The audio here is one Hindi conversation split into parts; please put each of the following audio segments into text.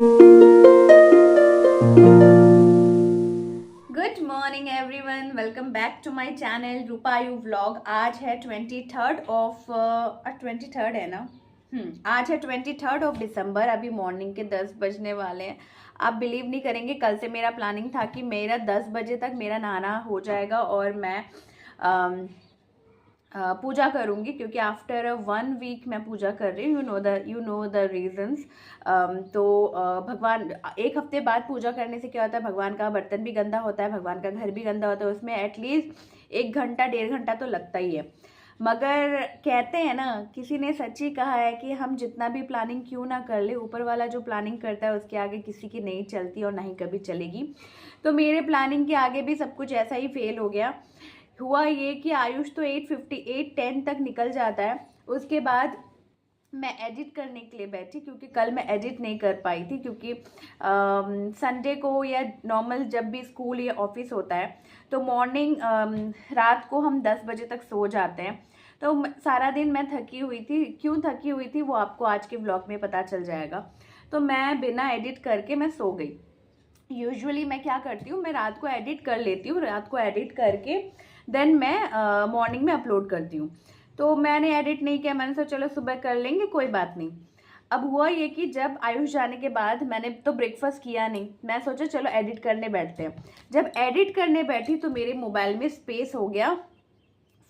Good morning everyone, welcome back to my channel Rupayu vlog. आज है 23rd है ना। आज है 23rd ऑफ दिसंबर। अभी मॉर्निंग के 10 बजने वाले हैं। आप बिलीव नहीं करेंगे, कल से मेरा प्लानिंग था कि मेरा 10 बजे तक मेरा नहाना हो जाएगा और मैं पूजा करूँगी, क्योंकि आफ्टर 1 वीक मैं पूजा कर रही हूँ। You know the reasons. तो भगवान एक हफ्ते बाद पूजा करने से क्या होता है, भगवान का बर्तन भी गंदा होता है, भगवान का घर भी गंदा होता है, उसमें एटलीस्ट 1 घंटा 1.5 घंटा तो लगता ही है। मगर कहते हैं ना, किसी ने सच्ची कहा है कि हम जितना भी प्लानिंग क्यों ना कर ले, ऊपर वाला जो प्लानिंग करता है उसके आगे किसी की नहीं चलती और ना ही कभी चलेगी। तो मेरे प्लानिंग के आगे भी सब कुछ ऐसा ही फेल हो गया। हुआ ये कि आयुष तो 8:58 तक निकल जाता है। उसके बाद मैं एडिट करने के लिए बैठी, क्योंकि कल मैं एडिट नहीं कर पाई थी, क्योंकि संडे को या नॉर्मल जब भी स्कूल या ऑफिस होता है तो मॉर्निंग रात को हम 10 बजे तक सो जाते हैं। तो सारा दिन मैं थकी हुई थी। क्यों थकी हुई थी वो आपको आज के व्लॉग में पता चल जाएगा। तो मैं बिना एडिट करके मैं सो गई। यूजुअली मैं क्या करती हूँ, मैं रात को एडिट कर लेती हूँ, रात को एडिट करके देन मैं मॉर्निंग में अपलोड करती हूँ। तो मैंने एडिट नहीं किया, मैंने सोचा चलो सुबह कर लेंगे, कोई बात नहीं। अब हुआ ये कि जब आयुष जाने के बाद मैंने तो ब्रेकफास्ट किया नहीं, मैं सोचा चलो एडिट करने बैठते हैं। जब एडिट करने बैठी तो मेरे मोबाइल में स्पेस हो गया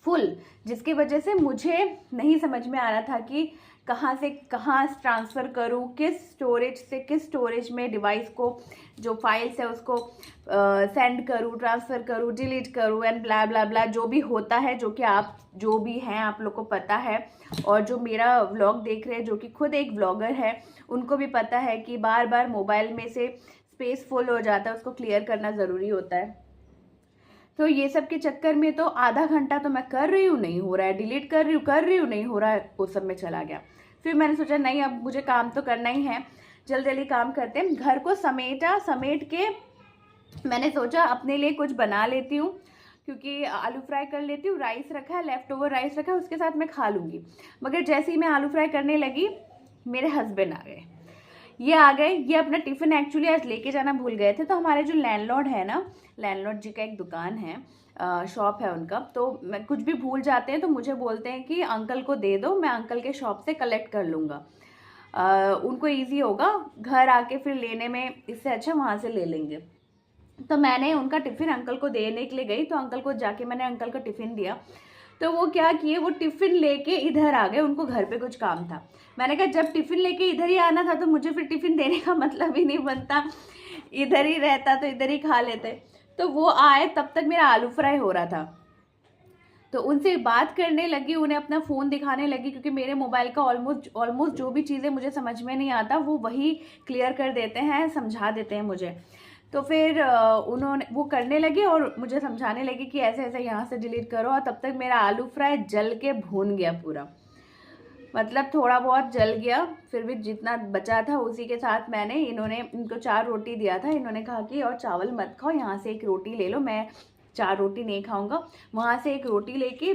फुल, जिसकी वजह से मुझे नहीं समझ में आ रहा था कि कहाँ से कहाँ ट्रांसफ़र करूँ, किस स्टोरेज से किस स्टोरेज में डिवाइस को, जो फाइल्स है उसको सेंड करूँ, ट्रांसफ़र करूँ, डिलीट करूँ एंड ब्ला ब्ला ब्ला, जो भी होता है, जो कि आप जो भी हैं आप लोग को पता है। और जो मेरा व्लॉग देख रहे हैं, जो कि खुद एक व्लॉगर है, उनको भी पता है कि बार बार मोबाइल में से स्पेस फुल हो जाता है, उसको क्लियर करना ज़रूरी होता है। तो ये सब के चक्कर में तो आधा घंटा तो मैं कर रही हूँ, नहीं हो रहा है, डिलीट कर रही हूँ नहीं हो रहा है, वो सब में चला गया। फिर मैंने सोचा नहीं, अब मुझे काम तो करना ही है, जल्दी जल्दी काम करते हैं। घर को समेट के मैंने सोचा अपने लिए कुछ बना लेती हूँ, क्योंकि आलू फ्राई कर लेती हूँ, राइस रखा है, लेफ्ट ओवर राइस रखा है, उसके साथ मैं खा लूँगी। मगर जैसे ही मैं आलू फ्राई करने लगी, मेरे हस्बैंड आ गए। ये आ गए, ये अपना टिफ़िन एक्चुअली आज लेके जाना भूल गए थे। तो हमारे जो लैंडलॉर्ड है ना, लैंडलॉर्ड जी का एक दुकान है, शॉप है उनका। तो मैं कुछ भी भूल जाते हैं तो मुझे बोलते हैं कि अंकल को दे दो, मैं अंकल के शॉप से कलेक्ट कर लूँगा। उनको ईजी होगा घर आके फिर लेने में, इससे अच्छा वहाँ से ले लेंगे। तो मैंने उनका टिफ़िन अंकल को देने के लिए गई, तो अंकल को जाके मैंने अंकल का टिफ़िन दिया। तो वो क्या किए, वो टिफ़िन लेके इधर आ गए, उनको घर पे कुछ काम था। मैंने कहा जब टिफ़िन लेके इधर ही आना था तो मुझे फिर टिफ़िन देने का मतलब ही नहीं बनता, इधर ही रहता तो इधर ही खा लेते। तो वो आए, तब तक मेरा आलू फ्राई हो रहा था। तो उनसे बात करने लगी, उन्हें अपना फ़ोन दिखाने लगी, क्योंकि मेरे मोबाइल का ऑलमोस्ट जो भी चीज़ें मुझे समझ में नहीं आता वो वही क्लियर कर देते हैं, समझा देते हैं मुझे। तो फिर उन्होंने वो करने लगे और मुझे समझाने लगे कि ऐसे ऐसे यहाँ से डिलीट करो, और तब तक मेरा आलू फ्राई जल के भून गया पूरा। मतलब थोड़ा बहुत जल गया, फिर भी जितना बचा था उसी के साथ इनको 4 रोटी दिया था। इन्होंने कहा कि और चावल मत खाओ, यहाँ से एक रोटी ले लो, मैं 4 रोटी नहीं खाऊंगा। वहाँ से एक रोटी लेके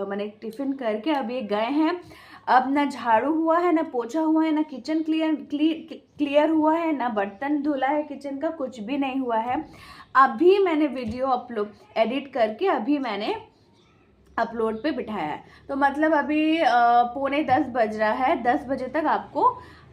मैंने टिफ़िन करके अब ये गए हैं। अब ना झाड़ू हुआ है, ना पोछा हुआ है, ना किचन क्लियर हुआ है, ना बर्तन धुला है, किचन का कुछ भी नहीं हुआ है। अभी मैंने वीडियो अपलोड एडिट करके अभी मैंने अपलोड पे बिठाया है। तो मतलब अभी 9:45 बज रहा है, 10 बजे तक आपको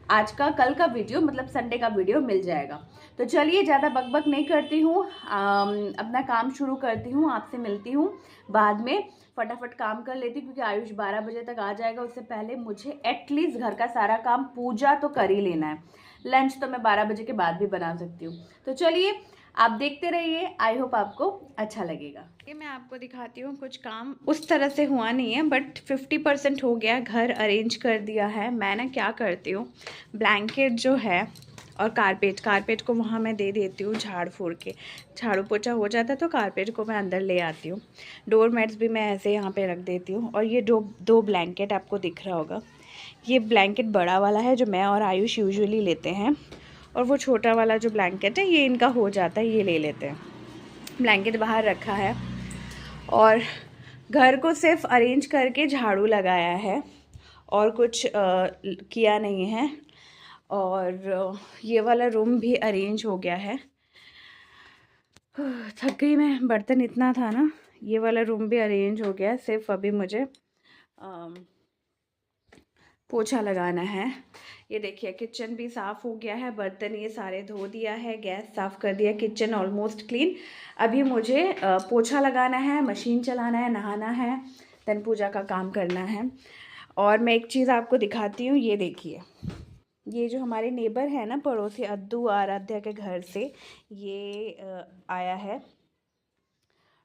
आज का कल का वीडियो, मतलब संडे का वीडियो मिल जाएगा। तो चलिए ज़्यादा बकबक नहीं करती हूँ, अपना काम शुरू करती हूँ, आपसे मिलती हूँ बाद में। फटाफट काम कर लेती हूँ, क्योंकि आयुष 12 बजे तक आ जाएगा, उससे पहले मुझे एटलीस्ट घर का सारा काम, पूजा तो कर ही लेना है। लंच तो मैं 12 बजे के बाद भी बना सकती हूँ। तो चलिए आप देखते रहिए, आई होप आपको अच्छा लगेगा। ये मैं आपको दिखाती हूँ, कुछ काम उस तरह से हुआ नहीं है, बट 50% हो गया। घर अरेंज कर दिया है। मैं ना क्या करती हूँ, ब्लैंकेट जो है और कारपेट को वहाँ मैं दे देती हूँ झाड़ फूड़ के। झाड़ू पोछा हो जाता है तो कारपेट को मैं अंदर ले आती हूँ। डोर मैट्स भी मैं ऐसे यहाँ पे रख देती हूँ। और ये दो ब्लैंकेट आपको दिख रहा होगा, ये ब्लैंकेट बड़ा वाला है जो मैं और आयुष यूजुअली लेते हैं, और वो छोटा वाला जो ब्लैंकेट है ये इनका हो जाता है, ये ले लेते हैं। ब्लैंकेट बाहर रखा है और घर को सिर्फ अरेंज करके झाड़ू लगाया है और कुछ किया नहीं है। और ये वाला रूम भी अरेंज हो गया है। थक गई मैं, बर्तन इतना था ना। ये वाला रूम भी अरेंज हो गया है, सिर्फ अभी मुझे पोछा लगाना है। ये देखिए किचन भी साफ़ हो गया है, बर्तन ये सारे धो दिया है, गैस साफ़ कर दिया, किचन ऑलमोस्ट क्लीन। अभी मुझे पोछा लगाना है, मशीन चलाना है, नहाना है, देन पूजा का काम करना है। और मैं एक चीज़ आपको दिखाती हूँ, ये देखिए, ये जो हमारे नेबर है ना, पड़ोसी अद्दू आराध्या के घर से ये आया है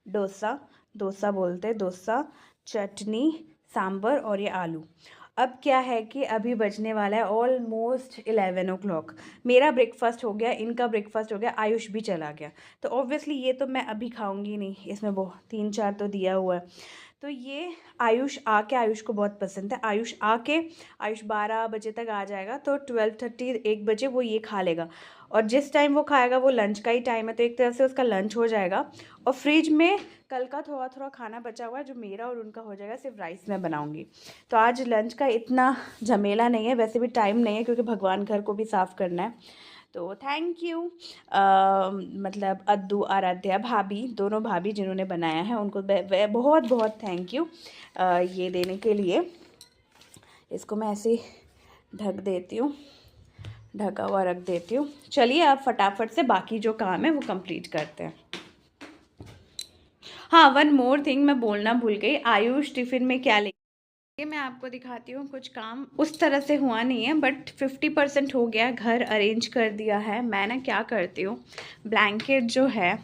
डोसा। डोसा बोलते हैं, डोसा, चटनी, सांभर और ये आलू। अब क्या है कि अभी बजने वाला है ऑलमोस्ट 11 o'clock। मेरा ब्रेकफास्ट हो गया, इनका ब्रेकफास्ट हो गया, आयुष भी चला गया। तो ऑब्वियसली ये तो मैं अभी खाऊंगी नहीं, इसमें बहुत 3-4 तो दिया हुआ है। तो ये आयुष आके, आयुष को बहुत पसंद है, आयुष आके, आयुष 12 बजे तक आ जाएगा, तो 12:30 1 बजे वो ये खा लेगा। और जिस टाइम वो खाएगा वो लंच का ही टाइम है, तो एक तरह से उसका लंच हो जाएगा। और फ्रिज में कल का थोड़ा थोड़ा खाना बचा हुआ है, जो मेरा और उनका हो जाएगा, सिर्फ राइस मैं बनाऊंगी। तो आज लंच का इतना झमेला नहीं है, वैसे भी टाइम नहीं है क्योंकि भगवान घर को भी साफ़ करना है। तो थैंक यू मतलब अद्दू आराध्या भाभी, दोनों भाभी जिन्होंने बनाया है, उनको बहुत बहुत थैंक यू ये देने के लिए। इसको मैं ऐसे ढक देती हूँ, ढका हुआ रख देती हूँ। चलिए अब फटाफट से बाकी जो काम है वो कंप्लीट करते हैं। हाँ, वन मोर थिंग मैं बोलना भूल गई, आयुष टिफ़िन में क्या ले, ये मैं आपको दिखाती हूँ। कुछ काम उस तरह से हुआ नहीं है, बट 50% हो गया। घर अरेंज कर दिया है। मैं ना क्या करती हूँ, ब्लैंकेट जो है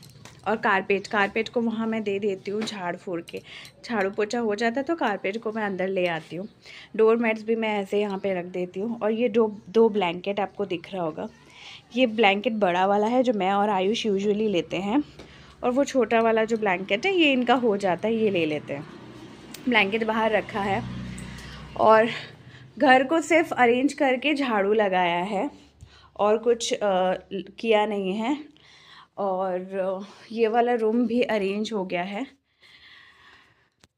और कारपेट को वहाँ मैं दे देती हूँ झाड़ फूड़ के। झाड़ू पोछा हो जाता है तो कारपेट को मैं अंदर ले आती हूँ। डोर मैट्स भी मैं ऐसे यहाँ पे रख देती हूँ। और ये दो ब्लैंकेट आपको दिख रहा होगा, ये ब्लैंकेट बड़ा वाला है जो मैं और आयुष यूजुअली लेते हैं, और वो छोटा वाला जो ब्लैंकेट है ये इनका हो जाता है, ये ले लेते हैं। ब्लैंकेट बाहर रखा है और घर को सिर्फ अरेंज करके झाड़ू लगाया है और कुछ किया नहीं है। और ये वाला रूम भी अरेंज हो गया है।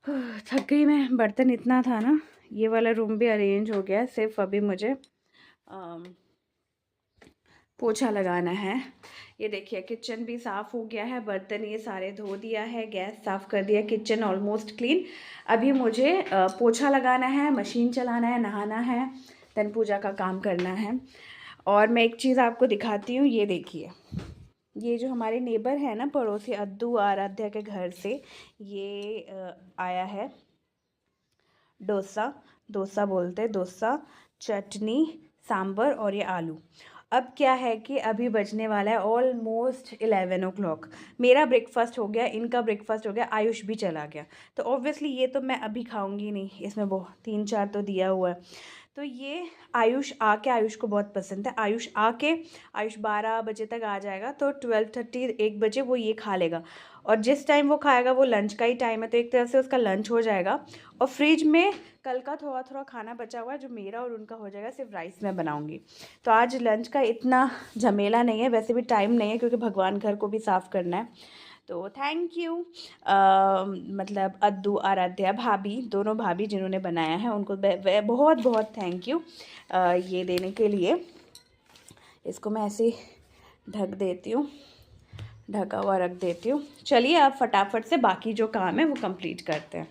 थक गई मैं, बर्तन इतना था ना। ये वाला रूम भी अरेंज हो गया है, सिर्फ अभी मुझे पोछा लगाना है। ये देखिए किचन भी साफ़ हो गया है, बर्तन ये सारे धो दिया है, गैस साफ़ कर दिया, किचन ऑलमोस्ट क्लीन। अभी मुझे पोछा लगाना है, मशीन चलाना है, नहाना है, देन पूजा का काम करना है। और मैं एक चीज़ आपको दिखाती हूँ, ये देखिए, ये जो हमारे नेबर है ना, पड़ोसी अद्दू आराध्या के घर से ये आया है डोसा। डोसा बोलते हैं, डोसा, चटनी, सांभर और ये आलू। अब क्या है कि अभी बजने वाला है ऑलमोस्ट 11 o'clock। मेरा ब्रेकफास्ट हो गया, इनका ब्रेकफास्ट हो गया, आयुष भी चला गया। तो ऑब्वियसली ये तो मैं अभी खाऊंगी नहीं, इसमें बहुत 3-4 तो दिया हुआ है। तो ये आयुष आके, आयुष को बहुत पसंद है, आयुष आके, आयुष 12 बजे तक आ जाएगा, तो 12:30 1 बजे वो ये खा लेगा। और जिस टाइम वो खाएगा वो लंच का ही टाइम है, तो एक तरह से उसका लंच हो जाएगा। और फ्रिज में कल का थोड़ा थोड़ा खाना बचा हुआ है, जो मेरा और उनका हो जाएगा, सिर्फ राइस मैं बनाऊंगी। तो आज लंच का इतना झमेला नहीं है, वैसे भी टाइम नहीं है क्योंकि भगवान घर को भी साफ़ करना है। तो थैंक यू मतलब अद्दू आराध्या भाभी, दोनों भाभी जिन्होंने बनाया है, उनको बहुत बहुत थैंक यू ये देने के लिए। इसको मैं ऐसे ढक देती हूँ, ढका हुआ रख देती हूँ। चलिए अब फटाफट से बाकी जो काम है वो कंप्लीट करते हैं।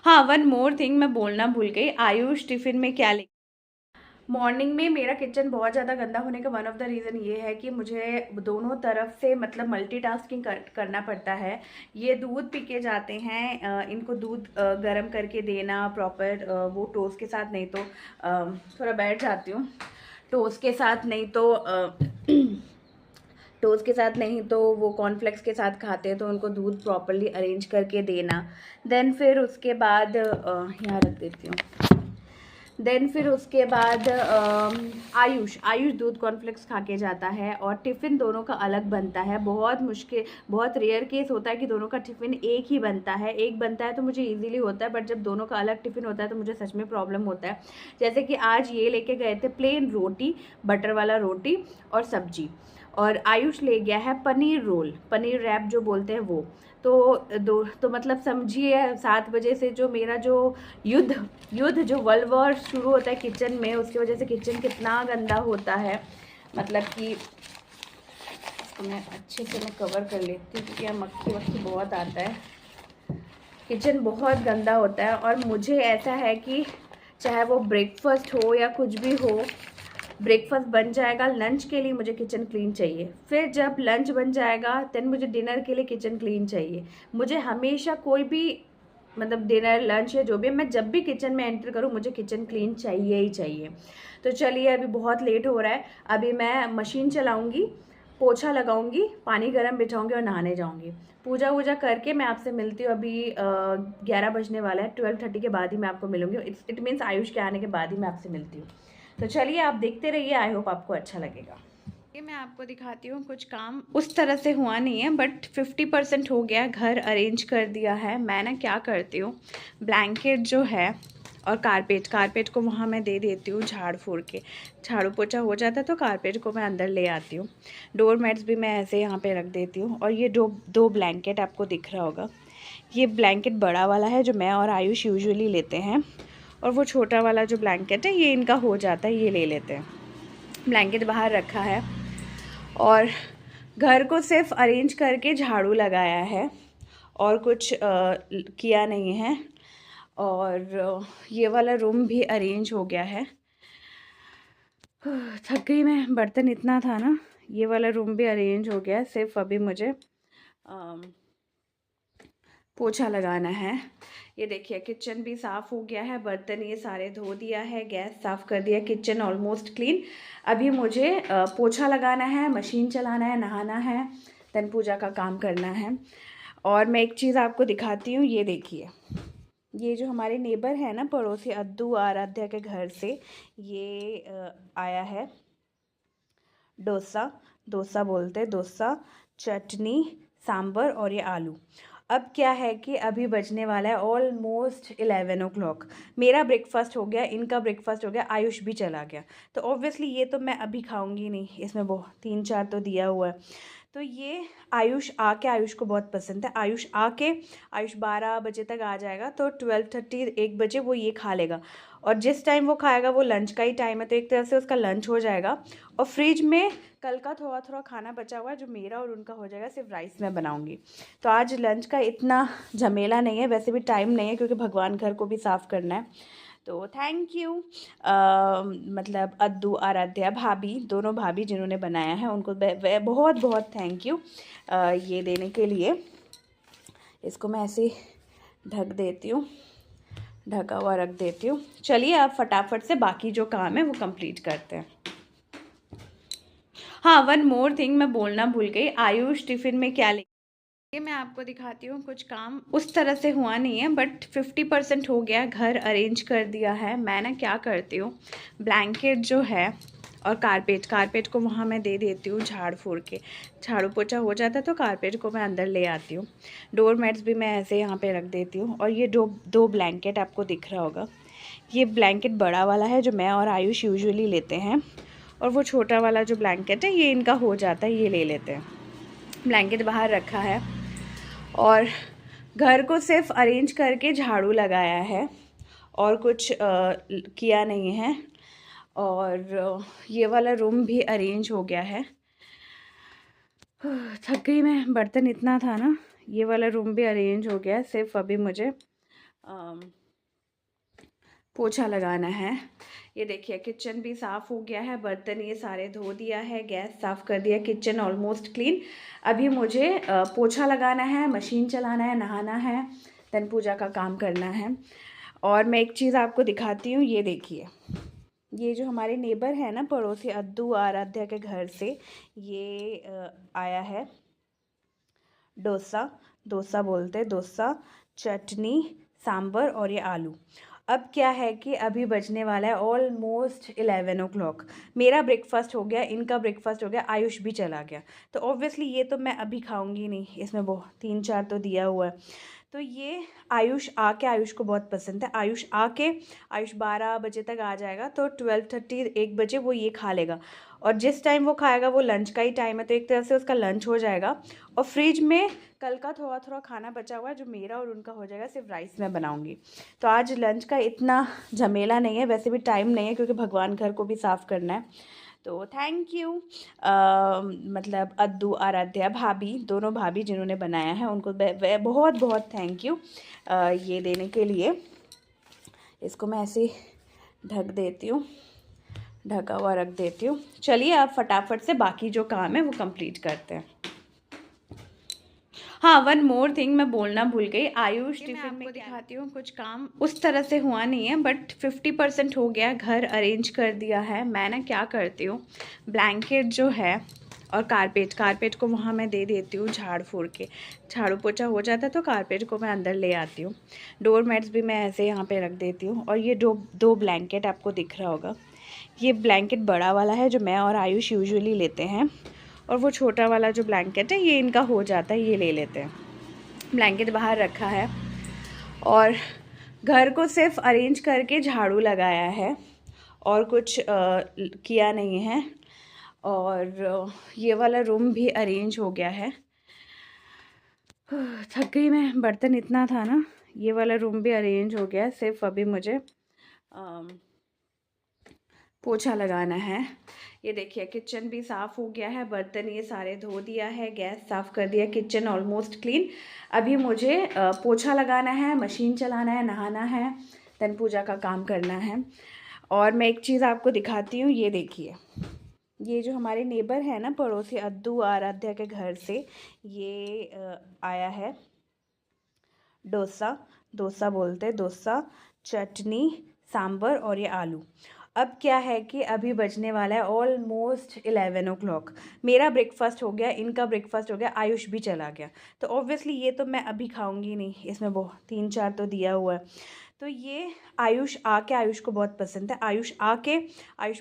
हाँ, वन मोर थिंग मैं बोलना भूल गई, आयुष टिफ़िन में क्या ले, मॉर्निंग में मेरा किचन बहुत ज़्यादा गंदा होने का वन ऑफ द रीज़न ये है कि मुझे दोनों तरफ से मतलब मल्टीटास्किंग करना पड़ता है। ये दूध पी के जाते हैं, इनको दूध गर्म करके देना प्रॉपर, वो टोस्ट के साथ, नहीं तो थोड़ा बैठ जाती हूँ, टोस्ट के साथ नहीं तो टोस्ट के साथ नहीं तो वो कॉर्नफ्लेक्स के साथ खाते हैं, तो उनको दूध प्रॉपरली अरेंज करके देना। देन फिर उसके बाद यहाँ रख देती हूँ। देन फिर उसके बाद आयुष दूध कॉर्नफ्लेक्स खा के जाता है, और टिफ़िन दोनों का अलग बनता है। बहुत मुश्किल, बहुत रेयर केस होता है कि दोनों का टिफ़िन एक ही बनता है। एक बनता है तो मुझे इजीली होता है, बट जब दोनों का अलग टिफ़िन होता है तो मुझे सच में प्रॉब्लम होता है। जैसे कि आज ये लेके गए थे प्लेन रोटी, बटर वाला रोटी और सब्जी, और आयुष ले गया है पनीर रोल, पनीर रैप जो बोलते हैं वो। तो मतलब समझिए 7 बजे से जो मेरा जो युद्ध जो वर्ल्ड वॉर शुरू होता है किचन में, उसकी वजह से किचन कितना गंदा होता है। मतलब कि इसको मैं अच्छे से मैं कवर कर लेती हूँ क्योंकि यहाँ मक्खी वक्खी बहुत आता है। किचन बहुत गंदा होता है और मुझे ऐसा है कि चाहे वो ब्रेकफास्ट हो या कुछ भी हो, ब्रेकफास्ट बन जाएगा, लंच के लिए मुझे किचन क्लीन चाहिए, फिर जब लंच बन जाएगा देन मुझे डिनर के लिए किचन क्लीन चाहिए। मुझे हमेशा कोई भी मतलब डिनर लंच या जो भी, मैं जब भी किचन में एंटर करूँ मुझे किचन क्लीन चाहिए ही चाहिए। तो चलिए अभी बहुत लेट हो रहा है, अभी मैं मशीन चलाऊँगी, पोछा लगाऊंगी, पानी गर्म बिठाऊंगी और नहाने जाऊंगी। पूजा वूजा करके मैं आपसे मिलती हूँ। अभी 11 बजने वाला है, 12:30 के बाद ही मैं आपको मिलूंगी। इट मीन्स आयुष के आने के बाद ही मैं आपसे मिलती हूँ। तो चलिए आप देखते रहिए, आई होप आपको अच्छा लगेगा। ये मैं आपको दिखाती हूँ, कुछ काम उस तरह से हुआ नहीं है बट 50% हो गया। घर अरेंज कर दिया है। मैं ना क्या करती हूँ, ब्लैंकेट जो है और कारपेट को वहाँ मैं दे देती हूँ झाड़ फूड़ के, झाड़ू पोछा हो जाता है तो कारपेट को मैं अंदर ले आती हूँ। डोर मैट्स भी मैं ऐसे यहाँ पे रख देती हूँ। और ये दो ब्लैंकेट आपको दिख रहा होगा, ये ब्लैंकेट बड़ा वाला है जो मैं और आयुष यूजुअली लेते हैं, और वो छोटा वाला जो ब्लैंकेट है ये इनका हो जाता है, ये ले लेते हैं। ब्लैंकेट बाहर रखा है और घर को सिर्फ अरेंज करके झाड़ू लगाया है और कुछ किया नहीं है। और ये वाला रूम भी अरेंज हो गया है। थक गई मैं, बर्तन इतना था ना। ये वाला रूम भी अरेंज हो गया है, सिर्फ अभी मुझे पोछा लगाना है। ये देखिए किचन भी साफ़ हो गया है, बर्तन ये सारे धो दिया है, गैस साफ़ कर दिया, किचन ऑलमोस्ट क्लीन। अभी मुझे पोछा लगाना है, मशीन चलाना है, नहाना है, देन पूजा का काम करना है। और मैं एक चीज़ आपको दिखाती हूँ, ये देखिए, ये जो हमारे नेबर है ना, पड़ोसी अद्दू आराध्या के घर से ये आया है डोसा बोलते, डोसा, चटनी, सांभर और ये आलू। अब क्या है कि अभी बजने वाला है ऑलमोस्ट 11 o'clock। मेरा ब्रेकफास्ट हो गया, इनका ब्रेकफास्ट हो गया, आयुष भी चला गया। तो ऑब्वियसली ये तो मैं अभी खाऊंगी नहीं, इसमें बहुत 3-4 तो दिया हुआ है। तो ये आयुष को बहुत पसंद है। आयुष 12 बजे तक आ जाएगा, तो 12:30 1 बजे वो ये खा लेगा। और जिस टाइम वो खाएगा वो लंच का ही टाइम है, तो एक तरह से उसका लंच हो जाएगा। और फ्रिज में कल का थोड़ा थोड़ा खाना बचा हुआ है जो मेरा और उनका हो जाएगा, सिर्फ राइस मैं बनाऊंगी। तो आज लंच का इतना झमेला नहीं है, वैसे भी टाइम नहीं है क्योंकि भगवान घर को भी साफ़ करना है। तो थैंक यू मतलब अद्दू आराध्या भाभी, दोनों भाभी जिन्होंने बनाया है उनको बहुत बहुत थैंक यू ये देने के लिए। इसको मैं ऐसे ढक देती हूँ, ढका हुआ रख देती हूँ। चलिए अब फटाफट से बाकी जो काम है वो कंप्लीट करते हैं। हाँ, वन मोर थिंग मैं बोलना भूल गई, आयुष टिफ़िन में क्या ले, ये मैं आपको दिखाती हूँ। कुछ काम उस तरह से हुआ नहीं है बट 50% हो गया। घर अरेंज कर दिया है। मैं ना क्या करती हूँ, ब्लैंकेट जो है और कारपेट को वहाँ मैं दे देती हूँ झाड़ फूड़ के, झाड़ू पोछा हो जाता है तो कारपेट को मैं अंदर ले आती हूँ। डोर मैट्स भी मैं ऐसे यहाँ पे रख देती हूँ। और ये दो ब्लैंकेट आपको दिख रहा होगा, ये ब्लैंकेट बड़ा वाला है जो मैं और आयुष यूजुअली लेते हैं, और वो छोटा वाला जो ब्लैंकेट है ये इनका हो जाता है, ये ले लेते हैं। ब्लैंकेट बाहर रखा है और घर को सिर्फ अरेंज करके झाड़ू लगाया है और कुछ किया नहीं है। और ये वाला रूम भी अरेंज हो गया है। थक गई मैं, बर्तन इतना था ना। ये वाला रूम भी अरेंज हो गया है, सिर्फ अभी मुझे पोछा लगाना है। ये देखिए किचन भी साफ़ हो गया है, बर्तन ये सारे धो दिया है, गैस साफ़ कर दिया, किचन ऑलमोस्ट क्लीन। अभी मुझे पोछा लगाना है, मशीन चलाना है, नहाना है, देन पूजा का काम करना है। और मैं एक चीज़ आपको दिखाती हूँ, ये देखिए, ये जो हमारे नेबर है ना, पड़ोसी अद्दू आराध्या के घर से ये आया है डोसा बोलते, डोसा, चटनी, सांभर और ये आलू। अब क्या है कि अभी बजने वाला है ऑलमोस्ट 11 o'clock। मेरा ब्रेकफास्ट हो गया, इनका ब्रेकफास्ट हो गया, आयुष भी चला गया। तो ऑब्वियसली ये तो मैं अभी खाऊंगी नहीं, इसमें बहुत 3-4 तो दिया हुआ है। तो ये आयुष को बहुत पसंद है। आयुष 12 बजे तक आ जाएगा, तो 12:30 1 बजे वो ये खा लेगा। और जिस टाइम वो खाएगा वो लंच का ही टाइम है, तो एक तरह से उसका लंच हो जाएगा। और फ्रिज में कल का थोड़ा थोड़ा खाना बचा हुआ है जो मेरा और उनका हो जाएगा, सिर्फ राइस मैं बनाऊँगी। तो आज लंच का इतना झमेला नहीं है, वैसे भी टाइम नहीं है क्योंकि भगवान घर को भी साफ़ करना है। तो थैंक यू मतलब अद्दू, आराध्या, भाभी, दोनों भाभी जिन्होंने बनाया है उनको बहुत बहुत थैंक यू ये देने के लिए। इसको मैं ऐसे ढक देती हूँ, ढका हुआ रख देती हूँ। चलिए अब फटाफट से बाकी जो काम है वो कंप्लीट करते हैं। हाँ, वन मोर थिंग मैं बोलना भूल गई। आयुष टिफिन में दिखाती हूँ, कुछ काम उस तरह से हुआ नहीं है बट 50% हो गया। घर अरेंज कर दिया है। मैं ना क्या करती हूँ, ब्लैंकेट जो है और कारपेट को वहाँ मैं दे देती हूँ झाड़ फूड़ के। झाड़ू पोछा हो जाता है तो कारपेट को मैं अंदर ले आती हूँ। डोर मैट्स भी मैं ऐसे यहाँ पे रख देती हूँ। और ये दो ब्लैंकेट आपको दिख रहा होगा, ये ब्लैंकेट बड़ा वाला है जो मैं और आयुष यूजुअली लेते हैं, और वो छोटा वाला जो ब्लैंकेट है ये इनका हो जाता है, ये ले लेते हैं। ब्लैंकेट बाहर रखा है और घर को सिर्फ अरेंज करके झाड़ू लगाया है और कुछ किया नहीं है। और ये वाला रूम भी अरेंज हो गया है। थक गई मैं, बर्तन इतना था ना। ये वाला रूम भी अरेंज हो गया है, सिर्फ अभी मुझे पोछा लगाना है। ये देखिए किचन भी साफ़ हो गया है, बर्तन ये सारे धो दिया है, गैस साफ़ कर दिया, किचन ऑलमोस्ट क्लीन। अभी मुझे पोछा लगाना है, मशीन चलाना है, नहाना है, देन पूजा का काम करना है। और मैं एक चीज़ आपको दिखाती हूँ, ये देखिए, ये जो हमारे नेबर है ना, पड़ोसी अद्दू आराध्या के घर से ये आया है डोसा बोलते हैं, डोसा, चटनी, सांभर और ये आलू। अब क्या है कि अभी बजने वाला है ऑलमोस्ट 11 o'clock। मेरा ब्रेकफास्ट हो गया, इनका ब्रेकफास्ट हो गया, आयुष भी चला गया। तो ऑब्वियसली ये तो मैं अभी खाऊंगी नहीं, इसमें बहुत 3-4 तो दिया हुआ है। तो ये आयुष को बहुत पसंद है। आयुष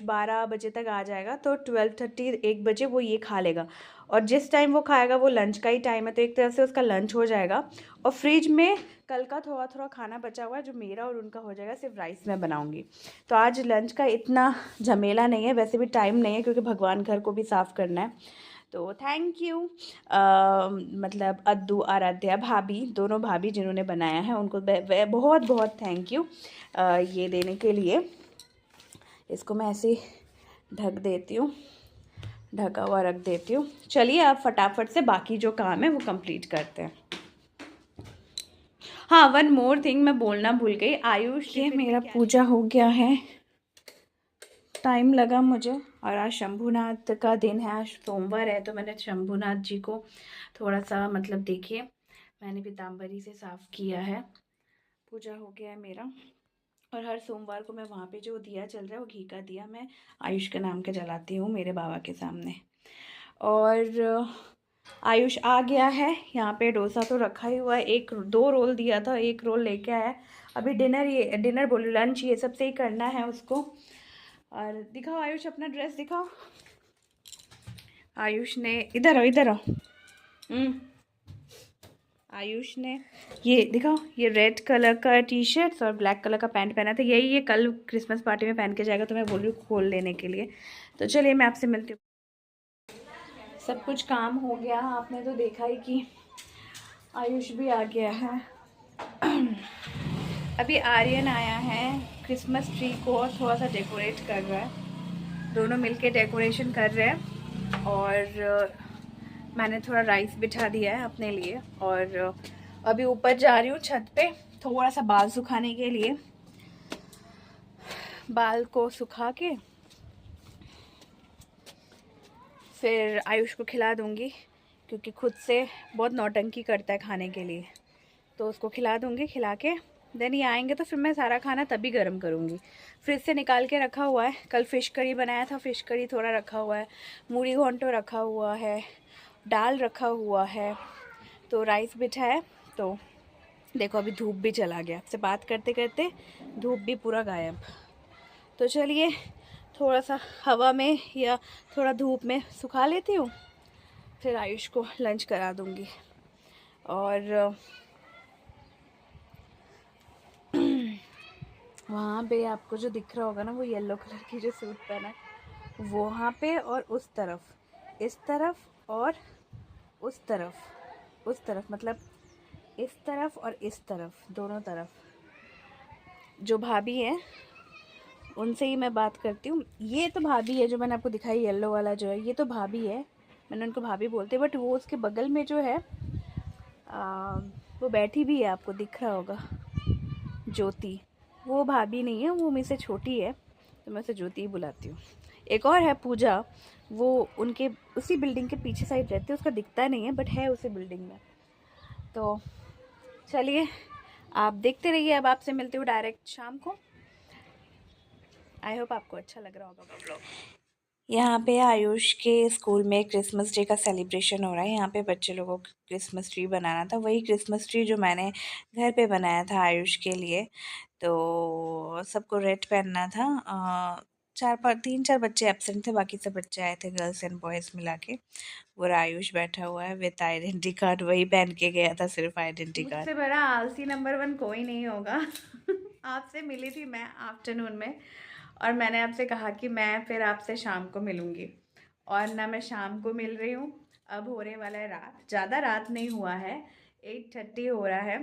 12 बजे तक आ जाएगा, तो 12:30 1 बजे वो ये खा लेगा। और जिस टाइम वो खाएगा वो लंच का ही टाइम है, तो एक तरह से उसका लंच हो जाएगा। और फ्रिज में कल का थोड़ा थोड़ा खाना बचा हुआ है जो मेरा और उनका हो जाएगा, सिर्फ राइस मैं बनाऊँगी। तो आज लंच का इतना झमेला नहीं है, वैसे भी टाइम नहीं है क्योंकि भगवान घर को भी साफ़ करना है। तो थैंक यू मतलब अद्दू, आराध्या, भाभी, दोनों भाभी जिन्होंने बनाया है उनको बहुत बहुत थैंक यू ये देने के लिए। इसको मैं ऐसे ढक देती हूँ, ढका हुआ रख देती हूँ। चलिए अब फटाफट से बाकी जो काम है वो कंप्लीट करते हैं। हाँ, वन मोर थिंग मैं बोलना भूल गई। आयुष, ये मेरा पूजा हो गया है, टाइम लगा मुझे। और आज शंभुनाथ का दिन है, आज सोमवार है, तो मैंने शंभुनाथ जी को थोड़ा सा मतलब देखिए मैंने पीताम्बरी से साफ़ किया है। पूजा हो गया है मेरा। और हर सोमवार को मैं वहाँ पे जो दिया चल रहा है वो घी का दिया मैं आयुष के नाम के जलाती हूँ मेरे बाबा के सामने। और आयुष आ गया है, यहाँ पे डोसा तो रखा ही हुआ है। 2 रोल दिया था, 1 रोल लेके आया। अभी डिनर बोलो लंच ये सब से ही करना है उसको। और दिखाओ आयुष अपना ड्रेस दिखाओ। आयुष ने इधर आओ। आयुष ने ये दिखाओ, ये रेड कलर का टी शर्ट और ब्लैक कलर का पैंट पहना था। यही ये कल क्रिसमस पार्टी में पहन के जाएगा, तो मैं बोल रही हूँ खोल लेने के लिए। तो चलिए मैं आपसे मिलती हूँ। सब कुछ काम हो गया, आपने तो देखा ही कि आयुष भी आ गया है। अभी आर्यन आया है, क्रिसमस ट्री को थोड़ा सा डेकोरेट कर रहा है। दोनों मिलके डेकोरेशन कर रहे हैं। और मैंने थोड़ा राइस बिठा दिया है अपने लिए। और अभी ऊपर जा रही हूँ छत पे थोड़ा सा बाल सुखाने के लिए। बाल को सुखा के फिर आयुष को खिला दूँगी, क्योंकि खुद से बहुत नौटंकी करता है खाने के लिए। तो उसको खिला दूँगी, खिला के देन ये आएंगे तो फिर मैं सारा खाना तभी गर्म करूँगी। फ्रिज से निकाल के रखा हुआ है, कल फ़िश करी बनाया था, फ़िश करी थोड़ा रखा हुआ है, मूढ़ी घोंटो रखा हुआ है, दाल रखा हुआ है, तो राइस बिठा है। तो देखो अभी धूप भी चला गया, आपसे बात करते करते धूप भी पूरा गायब। तो चलिए थोड़ा सा हवा में या थोड़ा धूप में सुखा लेती हूँ, फिर आयुष को लंच करा दूँगी। और वहाँ पे आपको जो दिख रहा होगा ना, वो येलो कलर की जो सूट पहना है, वहाँ पे और उस तरफ, इस तरफ और उस तरफ, उस तरफ मतलब इस तरफ और इस तरफ, दोनों तरफ जो भाभी है उनसे ही मैं बात करती हूँ। ये तो भाभी है जो मैंने आपको दिखाई, येलो वाला जो है, ये तो भाभी है, मैंने उनको भाभी बोलते हैं। बट वो उसके बगल में जो है वो बैठी भी है, आपको दिख रहा होगा, ज्योति, वो भाभी नहीं है, वो मेरे से छोटी है, तो मैं उसे ज्योति ही बुलाती हूँ। एक और है पूजा, वो उनके उसी बिल्डिंग के पीछे साइड रहती है, उसका दिखता नहीं है बट है उसी बिल्डिंग में। तो चलिए आप देखते रहिए, अब आपसे मिलती हूँ डायरेक्ट शाम को। आई होप आपको अच्छा लग रहा होगा ब्लॉग। यहाँ पे आयुष के स्कूल में क्रिसमस डे का सेलिब्रेशन हो रहा है। यहाँ पे बच्चे लोगों को क्रिसमस ट्री बनाना था, वही क्रिसमस ट्री जो मैंने घर पे बनाया था आयुष के लिए। तो सबको रेड पहनना था। 3-4 बच्चे एब्सेंट थे, बाकी सब बच्चे आए थे, गर्ल्स एंड बॉयज़ मिला के। और आयुष बैठा हुआ है विथ आइडेंटिटी कार्ड, वही पहन के गया था, सिर्फ आइडेंटिटी कार्ड। मुझसे बड़ा आलसी नंबर 1 कोई नहीं होगा। आपसे मिली थी मैं आफ्टरनून में, और मैंने आपसे कहा कि मैं फिर आपसे शाम को मिलूँगी, और ना मैं शाम को मिल रही हूँ। अब होने वाला है रात, ज़्यादा रात नहीं हुआ है, 8:30 हो रहा है।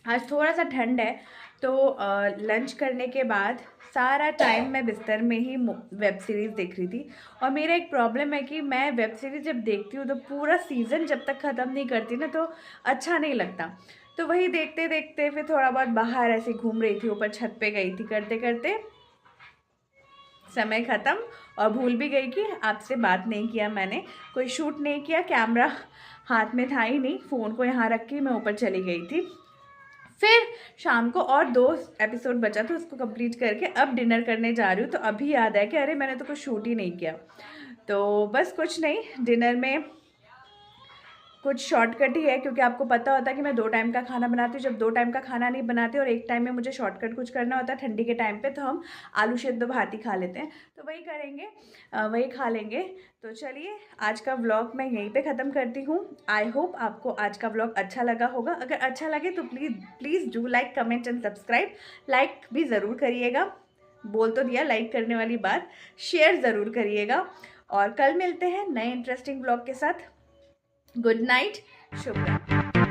आज थोड़ा सा ठंड है, तो लंच करने के बाद सारा टाइम मैं बिस्तर में ही वेब सीरीज़ देख रही थी। और मेरा एक प्रॉब्लम है कि मैं वेब सीरीज़ जब देखती हूँ तो पूरा सीज़न जब तक ख़त्म नहीं करती ना, तो अच्छा नहीं लगता। तो वही देखते देखते फिर थोड़ा बहुत बाहर ऐसे घूम रही थी, ऊपर छत पे गई थी, करते करते समय ख़त्म, और भूल भी गई कि आपसे बात नहीं किया मैंने, कोई शूट नहीं किया, कैमरा हाथ में था ही नहीं, फ़ोन को यहाँ रख के मैं ऊपर चली गई थी। फिर शाम को और 2 एपिसोड बचा था, उसको कंप्लीट करके अब डिनर करने जा रही हूँ। तो अभी याद है कि अरे मैंने तो कुछ शूट ही नहीं किया। तो बस कुछ नहीं, डिनर में कुछ शॉर्टकट ही है, क्योंकि आपको पता होता है कि मैं 2 टाइम का खाना बनाती हूँ। जब 2 टाइम का खाना नहीं बनाती और 1 टाइम में मुझे शॉर्टकट कुछ करना होता है ठंडी के टाइम पे, तो हम आलू सेদ্ধ भात ही खा लेते हैं। तो वही करेंगे, वही खा लेंगे। तो चलिए आज का व्लॉग मैं यहीं पे ख़त्म करती हूँ। आई होप आपको आज का व्लॉग अच्छा लगा होगा। अगर अच्छा लगे तो please do like, comment and subscribe. Like भी ज़रूर करिएगा, बोल तो दिया लाइक करने वाली बात, शेयर ज़रूर करिएगा। और कल मिलते हैं नए इंटरेस्टिंग व्लॉग के साथ। गुड नाइट, शुभ रात्रि।